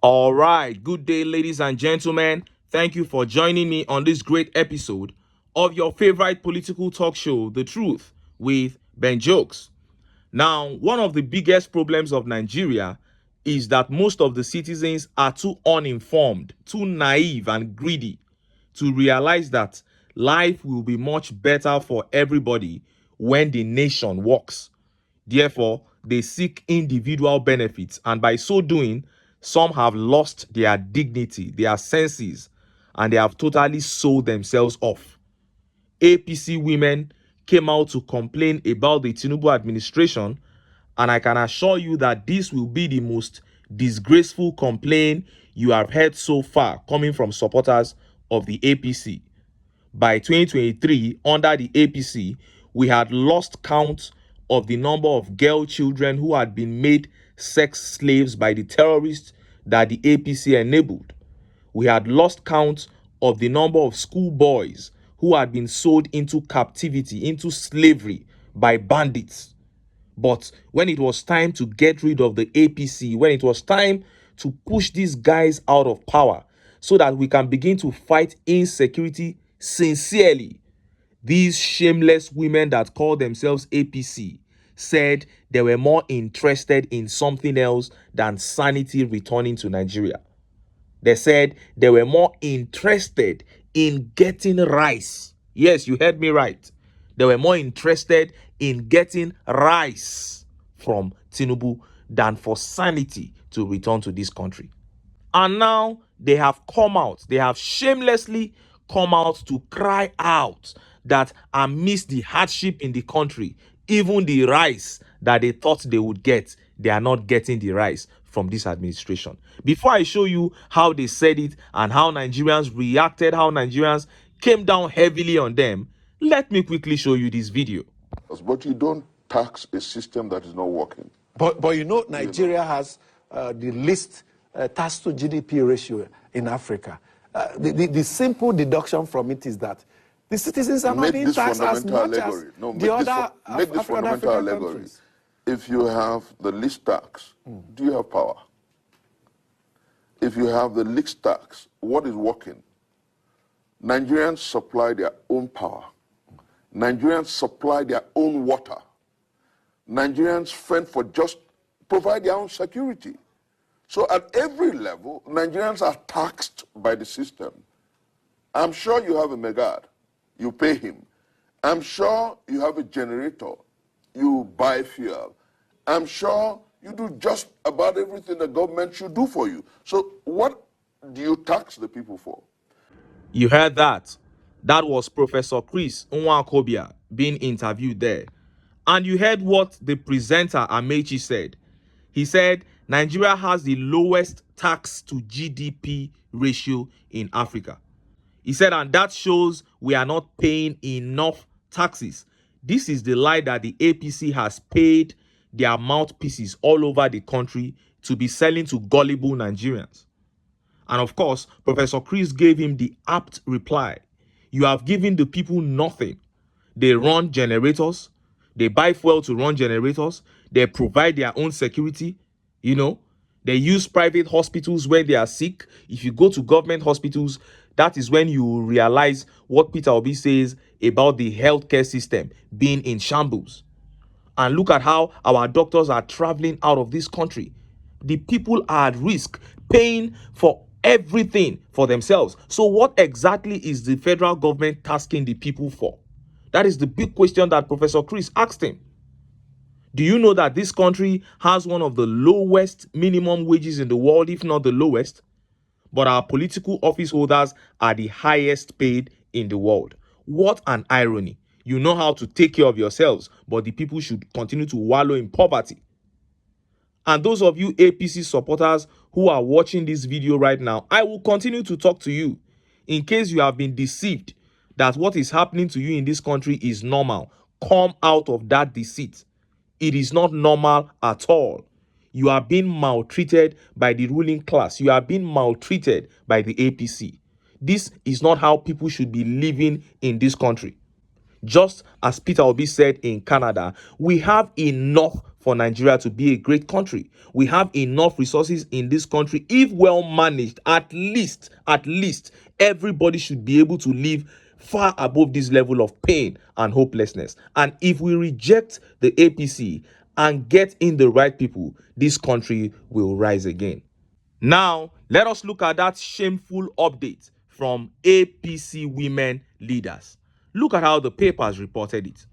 All right, good day, ladies and gentlemen. Thank you for joining me on this great episode of your favorite political talk show, The Truth, with Ben Jokes. Now, one of the biggest problems of Nigeria is that most of the citizens are too uninformed, too naive, and greedy to realize that life will be much better for everybody when the nation works. Therefore, they seek individual benefits, and by so doing, some have lost their dignity, their senses, and they have totally sold themselves off. APC women came out to complain about the TINUBU administration, and I can assure you that this will be the most disgraceful complaint you have heard so far coming from supporters of the APC. By 2023, under the APC, we had lost count of the number of girl children who had been made sex slaves by the terrorists that the APC enabled. We had lost count of the number of schoolboys who had been sold into captivity, into slavery by bandits. But when it was time to get rid of the APC, when it was time to push these guys out of power so that we can begin to fight insecurity sincerely, these shameless women that call themselves APC said they were more interested in something else than sanity returning to Nigeria. They said they were more interested in getting rice. Yes, you heard me right. They were more interested in getting rice from TINUBU than for sanity to return to this country. And now they have come out, they have shamelessly come out to cry out that amidst the hardship in the country, even the rice that they thought they would get, they are not getting the rice from this administration. Before I show you how they said it and how Nigerians reacted, how Nigerians came down heavily on them, let me quickly show you this video. But you don't tax a system that is not working. But you know, Nigeria has the least tax to GDP ratio in Africa. The simple deduction from it is that the citizens are not being taxed as much as the other fundamental allegory. Countries. If you have the least tax, do you have power? If you have the least tax, what is working? Nigerians supply their own power. Nigerians supply their own water. Nigerians fend for just provide their own security. So at every level, Nigerians are taxed by the system. I'm sure you have a megad, you pay him. I'm sure you have a generator, you buy fuel. I'm sure you do just about everything the government should do for you. So what do you tax the people for? You heard that. That was Professor Chris Nwankobia being interviewed there. And you heard what the presenter Amechi said. He said Nigeria has the lowest tax to GDP ratio in Africa. He said, and that shows we are not paying enough taxes. This is the lie that the APC has paid their mouthpieces all over the country to be selling to gullible Nigerians. And of course, Professor Chris gave him the apt reply. You have given the people nothing. They run generators. They buy fuel to run generators. They provide their own security. They use private hospitals when they are sick. If you go to government hospitals, that is when you realize what Peter Obi says about the healthcare system being in shambles. And look at how our doctors are traveling out of this country. The people are at risk, paying for everything for themselves. So what exactly is the federal government tasking the people for? That is the big question that Professor Chris asked him. Do you know that this country has one of the lowest minimum wages in the world, if not the lowest? But our political office holders are the highest paid in the world. What an irony. You know how to take care of yourselves, but the people should continue to wallow in poverty. And those of you APC supporters who are watching this video right now, I will continue to talk to you in case you have been deceived that what is happening to you in this country is normal. Come out of that deceit. It is not normal at all. You are being maltreated by the ruling class. You are being maltreated by the APC. This is not how people should be living in this country. Just as Peter Obi said in Canada, we have enough for Nigeria to be a great country. We have enough resources in this country. If well managed, at least, everybody should be able to live far above this level of pain and hopelessness. And if we reject the APC and get in the right people, this country will rise again. Now, let us look at that shameful update from APC women leaders. Look at how the papers reported it.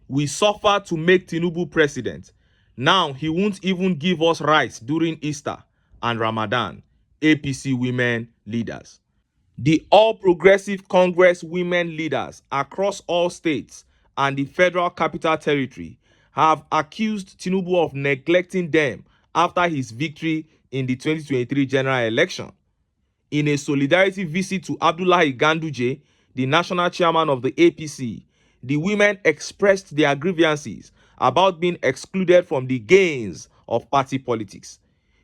We suffered to make TINUBU president. Now he won't even give us rice during Easter and Ramadan. APC women leaders. The All Progressive Congress women leaders across all states and the Federal Capital Territory have accused Tinubu of neglecting them after his victory in the 2023 general election. In a solidarity visit to Abdullahi Ganduje, the national chairman of the APC, the women expressed their grievances about being excluded from the gains of party politics.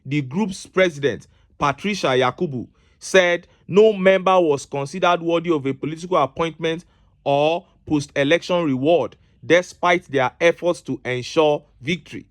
The group's president, Patricia Yakubu, said no member was considered worthy of a political appointment or post-election reward despite their efforts to ensure victory.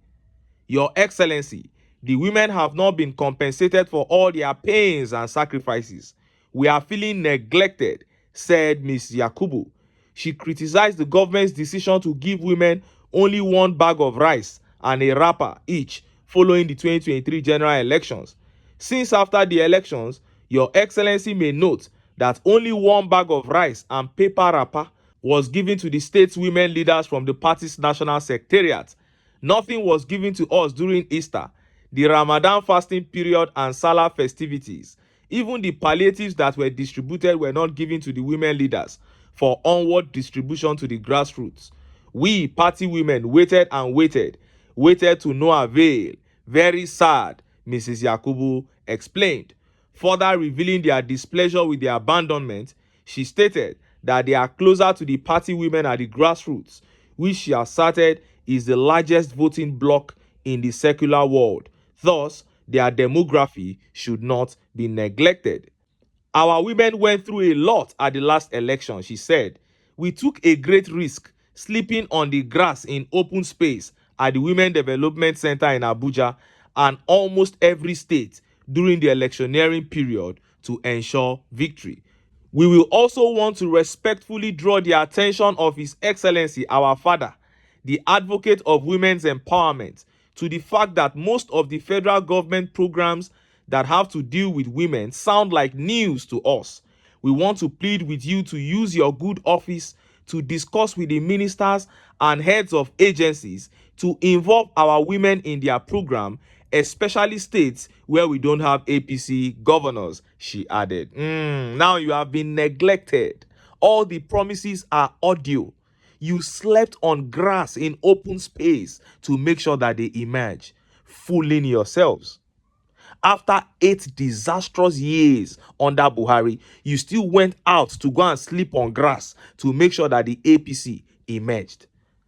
Your Excellency, the women have not been compensated for all their pains and sacrifices. We are feeling neglected, said Ms. Yakubu. She criticized the government's decision to give women only one bag of rice and a wrapper each following the 2023 general elections. Since after the elections, Your Excellency may note that only one bag of rice and paper wrapper was given to the state's women leaders from the party's national secretariat. Nothing was given to us during Easter, the Ramadan fasting period and Salah festivities. Even the palliatives that were distributed were not given to the women leaders for onward distribution to the grassroots. We party women waited and waited to no avail. Very sad, Mrs. Yakubu explained. Further revealing their displeasure with the abandonment, she stated that they are closer to the party women at the grassroots, which she asserted is the largest voting bloc in the secular world. Thus, their demography should not be neglected. Our women went through a lot at the last election, she said. We took a great risk, sleeping on the grass in open space at the Women Development Center in Abuja and almost every state during the electioneering period to ensure victory. We will also want to respectfully draw the attention of His Excellency, our Father, the advocate of women's empowerment, to the fact that most of the federal government programs that have to deal with women sound like news to us. We want to plead with you to use your good office to discuss with the ministers and heads of agencies to involve our women in their program, especially states where we don't have APC governors, she added. Now you have been neglected. All the promises are audio. You slept on grass in open space to make sure that they emerge, fooling yourselves. After 8 disastrous years under Buhari, you still went out to go and sleep on grass to make sure that the APC emerged.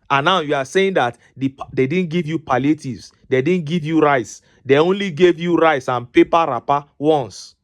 And now you are saying that they didn't give you palliatives, they didn't give you rice, they only gave you rice and paper wrapper once.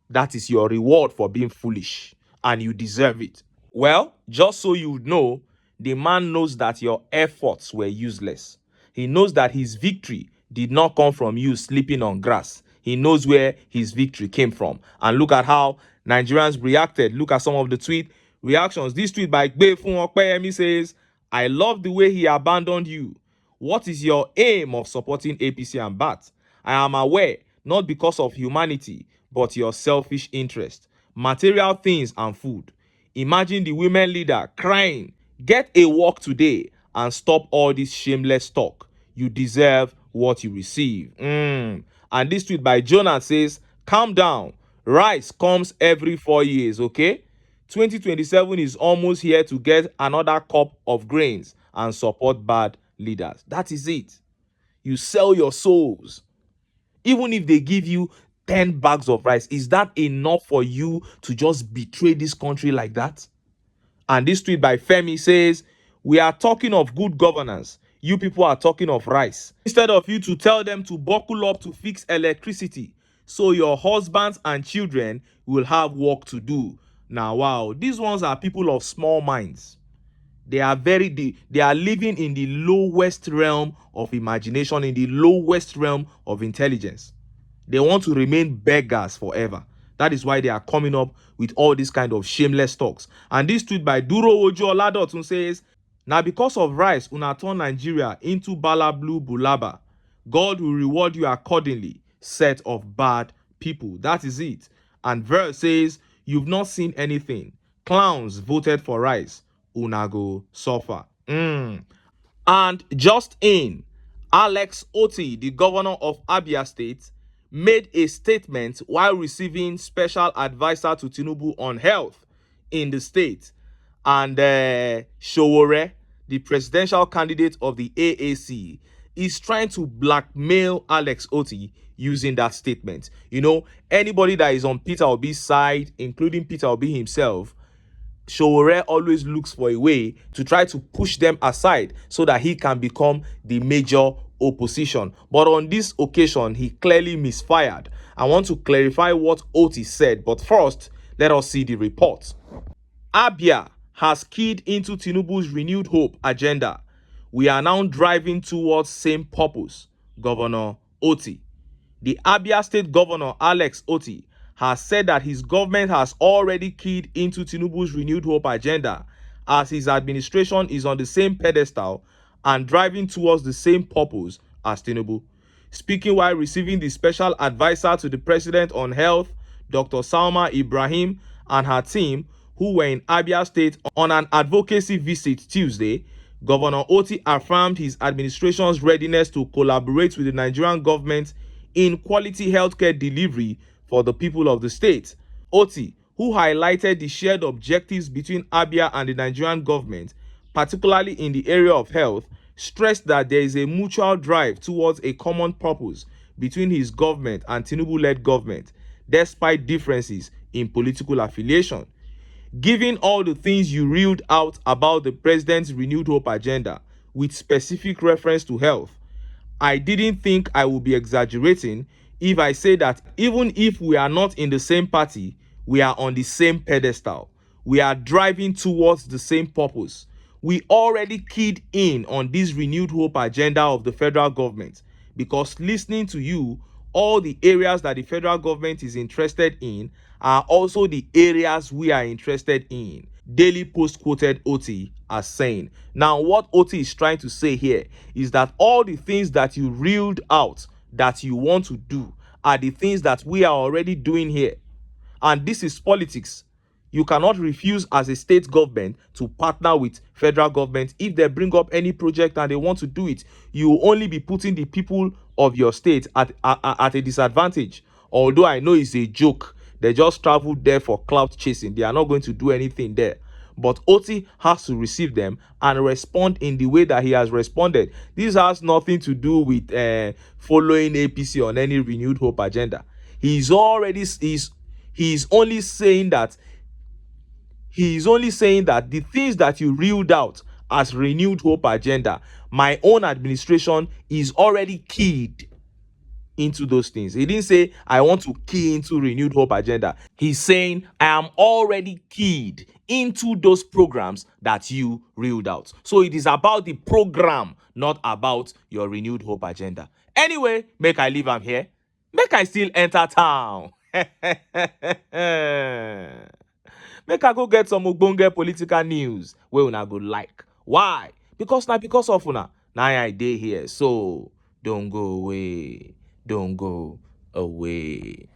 That is your reward for being foolish, and you deserve it. Well, just so you know, the man knows that your efforts were useless. He knows that his victory did not come from you sleeping on grass. He knows where his victory came from. And look at how Nigerians reacted. Look at some of the tweet reactions. This tweet by Gbefun Okpeyemi says, I love the way he abandoned you. What is your aim of supporting APC and BAT? I am aware, not because of humanity, but your selfish interest. Material things and food. Imagine the women leader crying, get a walk today and stop all this shameless talk. You deserve what you receive. And this tweet by Jonah says, calm down. Rice comes every 4 years, okay? 2027 is almost here to get another cup of grains and support bad leaders. That is it. You sell your souls. Even if they give you 10 bags of rice, is that enough for you to just betray this country like that? And this tweet by Femi says, we are talking of good governance. You people are talking of rice. Instead of you to tell them to buckle up to fix electricity, so your husbands and children will have work to do. Now, wow, these ones are people of small minds. They are they are living in the lowest realm of imagination, in the lowest realm of intelligence. They want to remain beggars forever. That is why they are coming up with all these kind of shameless talks. And this tweet by Duro Ojo Oladotun says, now because of rice, una turn Nigeria into Bala Blue Bulaba. God will reward you accordingly, set of bad people. That is it. And verse says, you've not seen anything. Clowns voted for rice. Una go suffer. And just in, Alex Otti, the governor of Abia State, made a statement while receiving special advisor to TINUBU on health in the state. And SOWORE, the presidential candidate of the AAC, is trying to blackmail Alex Otti using that statement. You know, anybody that is on Peter Obi's side, including Peter Obi himself, SOWORE always looks for a way to try to push them aside so that he can become the major opposition. But on this occasion, he clearly misfired. I want to clarify what Otti said, but first, let us see the report. Abia has keyed into TINUBU's renewed hope agenda. We are now driving towards same purpose, Governor Otti. The Abia State Governor Alex Otti has said that his government has already keyed into TINUBU's renewed hope agenda, as his administration is on the same pedestal and driving towards the same purpose as TINUBU. Speaking while receiving the special advisor to the president on health, Dr. Salma Ibrahim, and her team, who were in Abia State on an advocacy visit Tuesday, Governor Otti affirmed his administration's readiness to collaborate with the Nigerian government in quality healthcare delivery for the people of the state. Otti, who highlighted the shared objectives between Abia and the Nigerian government, particularly in the area of health, stressed that there is a mutual drive towards a common purpose between his government and TINUBU-led government, despite differences in political affiliation. Given all the things you reeled out about the president's renewed hope agenda, with specific reference to health, I didn't think I would be exaggerating if I say that even if we are not in the same party, we are on the same pedestal. We are driving towards the same purpose. We already keyed in on this renewed hope agenda of the federal government, because listening to you, all the areas that the federal government is interested in are also the areas we are interested in. Daily Post quoted Otti as saying. Now, what Otti is trying to say here is that all the things that you reeled out that you want to do are the things that we are already doing here. And this is politics. You cannot refuse as a state government to partner with federal government if they bring up any project and they want to do it. You will only be putting the people of your state at a disadvantage. Although I know it's a joke. They just traveled there for clout chasing. They are not going to do anything there. But Otti has to receive them and respond in the way that he has responded. This has nothing to do with following APC on any renewed hope agenda. He's only saying that the things that you reeled out as renewed hope agenda, my own administration is already keyed into those things. He didn't say I want to key into renewed hope agenda. He's saying I am already keyed into those programs that you reeled out. So it is about the program, not about your renewed hope agenda. Anyway, make I leave am here. Make I still enter town. Make I go get some ogbonge political news wey una go like. Why? Because of una. Now I dey here. So don't go away. Don't go away.